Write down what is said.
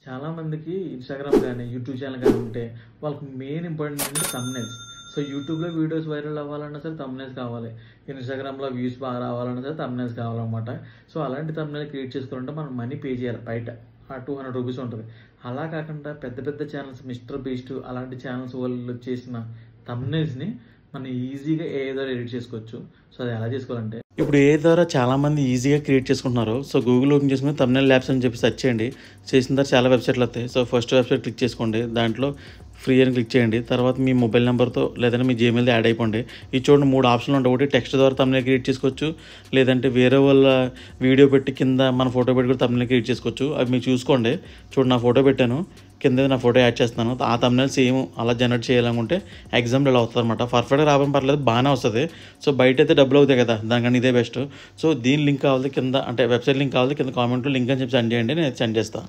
చాలామందికి ఇన్స్టాగ్రామ్ కానీ YouTube channel కానీ ఉంటే వాళ్ళకి మెయిన్ ఇంపార్టెంట్ ఏంటంటే థంబ్నెయిల్స్. సో యూట్యూబ్లో వీడియోస్ వైరల్ అవ్వాలన్నా సరే థంబ్నెయిల్స్ కావాలి, ఇన్స్టాగ్రామ్లో వ్యూస్ బాగా రావాలన్నా సరే థంబ్నెయిల్స్ కావాలన్నమాట. సో అలాంటి థంబ్నెయిల్ క్రియేట్ చేసుకోవాలంటే మనం మనీ పే చేయాలి, బయట 200 రూపీస్ ఉంటుంది. అలా కాకుండా పెద్ద పెద్ద ఛానల్స్, మిస్టర్ బీస్ట్ అలాంటి ఛానల్స్ వాళ్ళు చేసిన థంబ్నెయిల్స్ని మనం ఈజీగా AI ద్వారా ఎడిట్ చేసుకోవచ్చు. సో అది ఎలా చేసుకోవాలంటే, ఇప్పుడు AI ద్వారా చాలామంది ఈజీగా క్రియేట్ చేసుకుంటున్నారు. సో గూగుల్ ఓపెన్ చేసుకుని థంబ్నెయిల్ ల్యాబ్స్ అని చెప్పి సెర్చ్ చేయండి. చేసిన తర్వాత చాలా వెబ్సైట్లు వస్తాయి. సో ఫస్ట్ వెబ్సైట్ క్లిక్ చేసుకోండి, దాంట్లో ఫ్రీ అని క్లిక్ చేయండి. తర్వాత మీ మొబైల్ నెంబర్తో లేదంటే మీ జీమెయిల్తో యాడ్ అయిపోండి. ఈ చూడండి 3 ఆప్షన్లు ఉంటాయి. ఒకటి టెక్స్ట్ ద్వారా థంబ్నెయిల్ క్రియేట్ చేసుకోవచ్చు, లేదంటే వేరే వాళ్ళ వీడియో పెట్టి కింద మన ఫోటో పెట్టి కూడా థంబ్నెయిల్ క్రియేట్ చేసుకోవచ్చు. అవి మీరు చూసుకోండి. చూడండి, నా ఫోటో పెట్టాను, కింద నా ఫోటో యాడ్ చేస్తున్నాను. ఆ థంబ్నెయిల్ సేమ్ అలా జనరేట్ చేయాలనుకుంటే ఎగ్జాంపుల్ ఇలా వస్తుంది అనమాట. పర్ఫెక్ట్గా రావడం పర్లేదు, బాగానే వస్తుంది. సో బయట అయితే డబ్బులు అవుతాయి కదా, దానికన్నా ఇదే బెస్ట్. సో దీని లింక్ కావాలి కింద, అంటే వెబ్సైట్ లింక్ కావాలి కింద కామెంట్లో లింక్ అని చెప్పి సెండ్ చేయండి, నేను సెండ్ చేస్తాను.